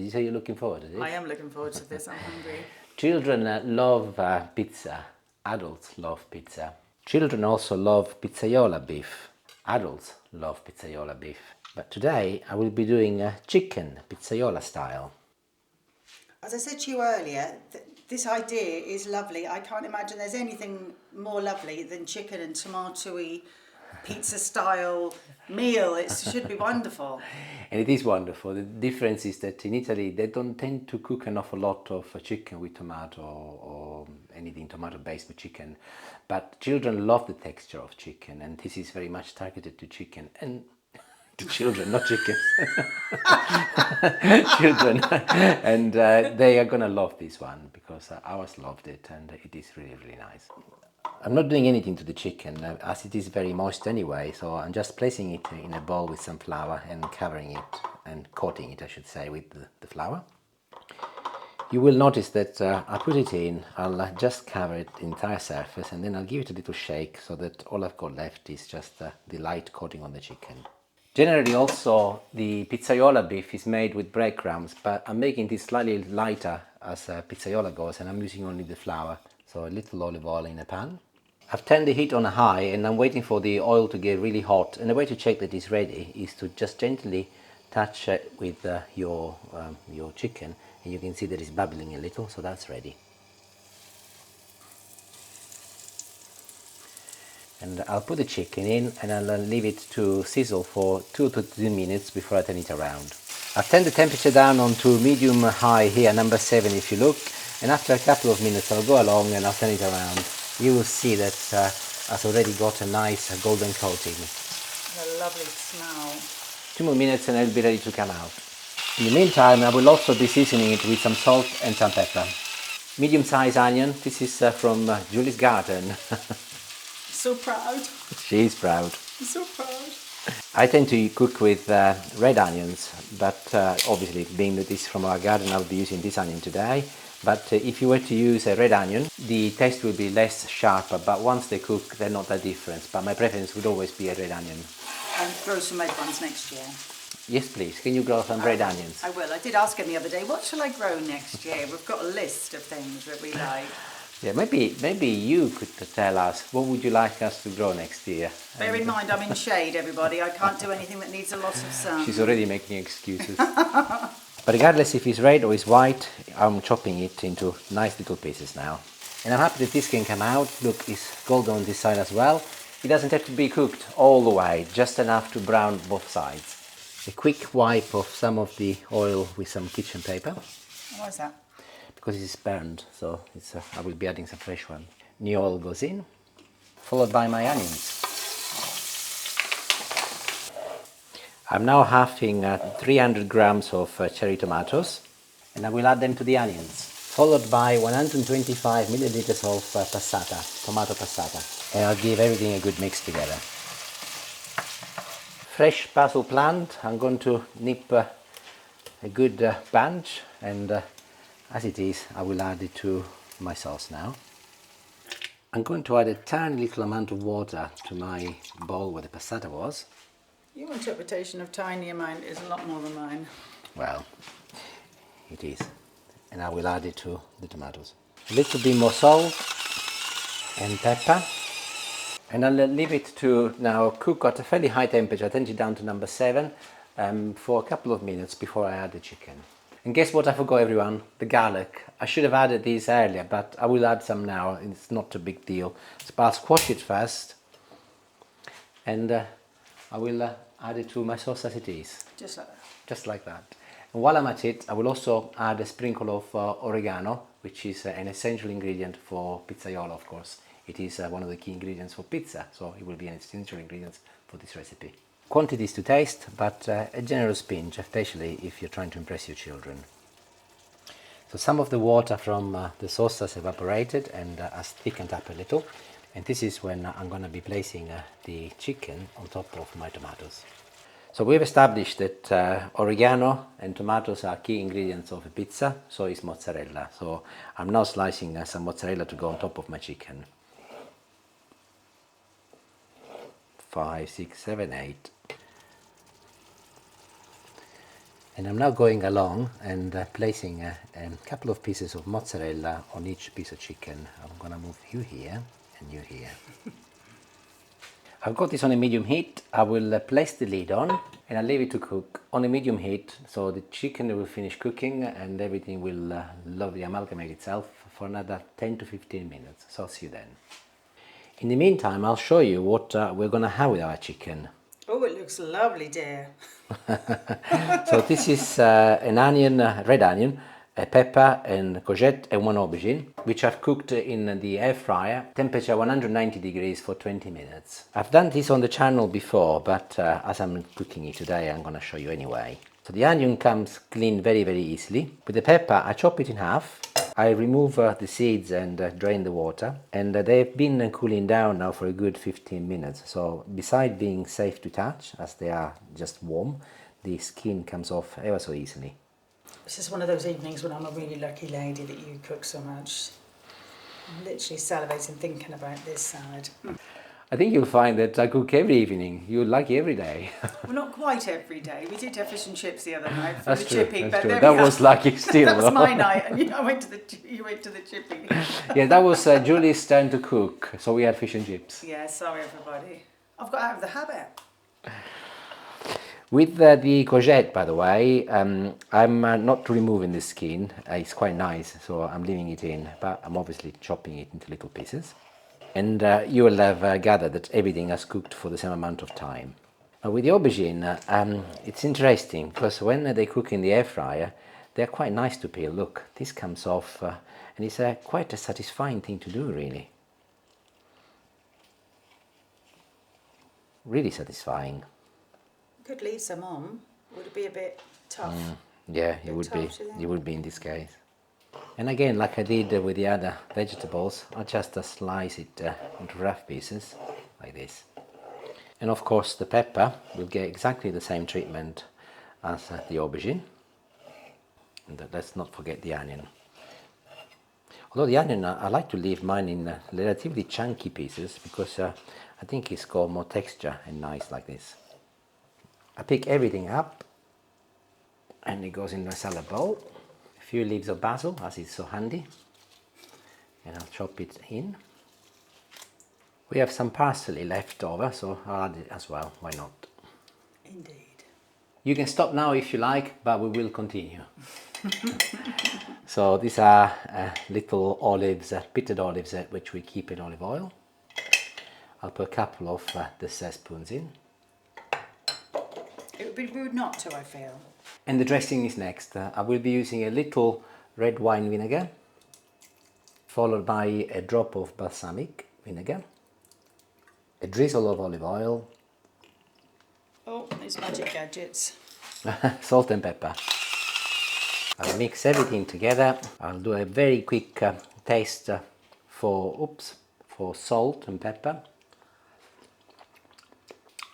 Did you say you're looking forward to this? I am looking forward to this. I'm hungry. Children love pizza. Adults love pizza. Children also love pizzaiola beef. Adults love pizzaiola beef. But today I will be doing chicken pizzaiola style. As I said to you earlier, this idea is lovely. I can't imagine there's anything more lovely than chicken and tomatoey pizza style meal. It should be wonderful. And it is wonderful. The difference is that in Italy they don't tend to cook an awful lot of chicken with tomato or anything tomato based with chicken. But children love the texture of chicken, and this is very much targeted to chicken and to children, not chickens. Children. And they are going to love this one because ours loved it, and it is really, really nice. I'm not doing anything to the chicken as it is very moist anyway, so I'm just placing it in a bowl with some flour and covering it and coating it, I should say, with the flour. You will notice that I put it in, I'll just cover it the entire surface, and then I'll give it a little shake so that all I've got left is just the light coating on the chicken. Generally also the pizzaiola beef is made with breadcrumbs, but I'm making this slightly lighter as pizzaiola goes, and I'm using only the flour, so a little olive oil in a pan. I've turned the heat on high and I'm waiting for the oil to get really hot, and the way to check that it's ready is to just gently touch it with your chicken, and you can see that it's bubbling a little, so that's ready. And I'll put the chicken in and I'll leave it to sizzle for 2 to 3 minutes before I turn it around. I've turned the temperature down onto medium high here, number 7 if you look, and after a couple of minutes I'll go along and I'll turn it around. You will see that I've already got a nice golden coating. A lovely smell. 2 more minutes and it'll be ready to come out. In the meantime, I will also be seasoning it with some salt and some pepper. Medium-sized onion. This is from Julie's garden. So proud. She is proud. I'm so proud. I tend to cook with red onions, but obviously being that this is from our garden, I'll be using this onion today. But if you were to use a red onion, the taste will be less sharper, but once they cook, they're not that different. But my preference would always be a red onion. And grow some red ones next year. Yes, please. Can you grow some red onions? I will. I did ask him the other day, what shall I grow next year? We've got a list of things that we like. Yeah, maybe you could tell us what would you like us to grow next year. Bear in mind, I'm in shade, everybody. I can't do anything that needs a lot of sun. She's already making excuses. But regardless if it's red or it's white, I'm chopping it into nice little pieces now. And I'm happy that this can come out. Look, it's golden on this side as well. It doesn't have to be cooked all the way, just enough to brown both sides. A quick wipe of some of the oil with some kitchen paper. Why is that? Because it's burned, so I will be adding some fresh one. New oil goes in, followed by my onions. I'm now halving 300 grams of cherry tomatoes, and I will add them to the onions, followed by 125 milliliters of passata, tomato passata, and I'll give everything a good mix together. Fresh basil plant, I'm going to nip a good bunch, and as it is, I will add it to my sauce now. I'm going to add a tiny little amount of water to my bowl where the passata was. Your interpretation of tiny amount is a lot more than mine. Well, it is. And I will add it to the tomatoes. A little bit more salt and pepper. And I'll leave it to now cook at a fairly high temperature. I turned it down to number 7 for a couple of minutes before I add the chicken. And guess what I forgot, everyone? The garlic. I should have added these earlier, but I will add some now. It's not a big deal. So I'll squash it first, and I will add it to my sauce as it is. Just like that. Just like that. And while I'm at it, I will also add a sprinkle of oregano, which is an essential ingredient for pizzaiola, of course. It is one of the key ingredients for pizza, so it will be an essential ingredient for this recipe. Quantities to taste, but a generous pinch, especially if you're trying to impress your children. So some of the water from the sauce has evaporated and has thickened up a little, and this is when I'm going to be placing the chicken on top of my tomatoes. So we've established that oregano and tomatoes are key ingredients of a pizza, so is mozzarella. So I'm now slicing some mozzarella to go on top of my chicken. 5, 6, 7, 8. And I'm now going along and placing a couple of pieces of mozzarella on each piece of chicken. I'm going to move you here and you here. I've got this on a medium heat. I will place the lid on and I'll leave it to cook on a medium heat, so the chicken will finish cooking and everything will lovely amalgamate itself for another 10 to 15 minutes. So I'll see you then. In the meantime, I'll show you what we're going to have with our chicken. Oh, it looks lovely, dear. So this is an onion, red onion, a pepper and courgette and one aubergine, which I've cooked in the air fryer, temperature 190 degrees for 20 minutes. I've done this on the channel before, but as I'm cooking it today, I'm going to show you anyway. So the onion comes clean very, very easily. With the pepper, I chop it in half. I remove the seeds and drain the water, and they've been cooling down now for a good 15 minutes. So besides being safe to touch, as they are just warm, the skin comes off ever so easily. This is one of those evenings when I'm a really lucky lady that you cook so much. I'm literally salivating thinking about this salad. I think you'll find that I cook every evening. You're lucky every day. Well, not quite every day. We did have fish and chips the other night from That's the true. chippy. That's But true. there That we go. was lucky still. That was though. my night, and you went to the chippy. Yeah, that was Julie's turn to cook, so we had fish and chips. Yeah, sorry everybody. I've got out of the habit. With the courgette, by the way, I'm not removing the skin. It's quite nice, so I'm leaving it in, but I'm obviously chopping it into little pieces. And you will have gathered that everything has cooked for the same amount of time. With the aubergine, it's interesting because when they cook in the air fryer, they're quite nice to peel. Look, this comes off, and it's quite a satisfying thing to do, really. Really satisfying. Could leave some on. Would it be a bit tough? Yeah, it would be. tough, do you think? It would be in this case. And again, like I did with the other vegetables, I just slice it into rough pieces, like this. And of course the pepper will get exactly the same treatment as the aubergine. And let's not forget the onion. Although the onion, I like to leave mine in relatively chunky pieces because I think it's got more texture and nice like this. I pick everything up and it goes in my salad bowl. A few leaves of basil, as it's so handy, and I'll chop it in. We have some parsley left over, so I'll add it as well, why not? Indeed. You can stop now if you like, but we will continue. So these are little olives, pitted olives, which we keep in olive oil. I'll put a couple of dessert spoons in. It would be rude not to, I feel. And the dressing is next. I will be using a little red wine vinegar, followed by a drop of balsamic vinegar, a drizzle of olive oil, Oh, these magic gadgets. salt and pepper. I'll mix everything together. I'll do a very quick taste for salt and pepper.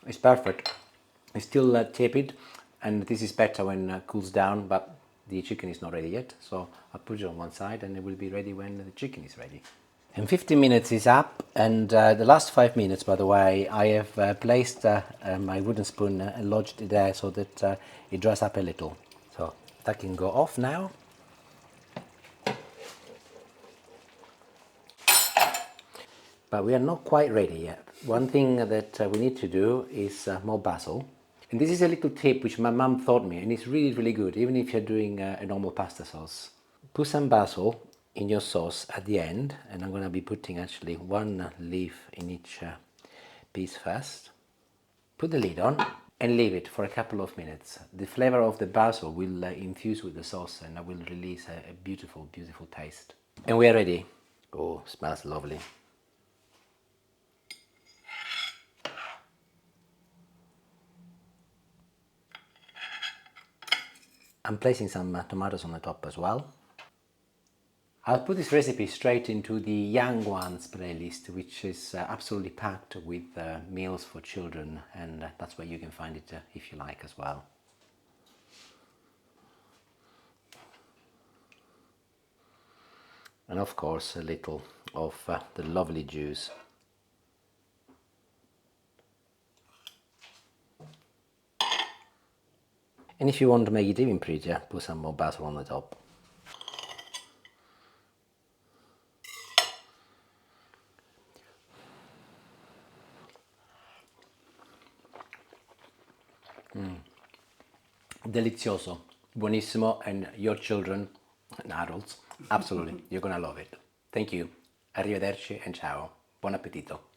It's perfect. It's still tepid, and this is better when it cools down, but the chicken is not ready yet, so I'll put it on one side and it will be ready when the chicken is ready. And 15 minutes is up, and the last 5 minutes, by the way, I have placed my wooden spoon and lodged it there so that it dries up a little. So that can go off now. But we are not quite ready yet. One thing that we need to do is more basil. And this is a little tip which my mum taught me, and it's really, really good, even if you're doing a normal pasta sauce. Put some basil in your sauce at the end, and I'm going to be putting actually one leaf in each piece first. Put the lid on and leave it for a couple of minutes. The flavor of the basil will infuse with the sauce and will release a beautiful, beautiful taste. And we are ready. Oh, smells lovely. I'm placing some tomatoes on the top as well. I'll put this recipe straight into the Young Ones playlist, which is absolutely packed with meals for children, and that's where you can find it if you like as well. And of course a little of the lovely juice. And if you want to make it even prettier, put some more basil on the top. Delizioso, buonissimo, and your children and adults, absolutely, you're gonna love it. Thank you. Arrivederci and ciao. Buon appetito.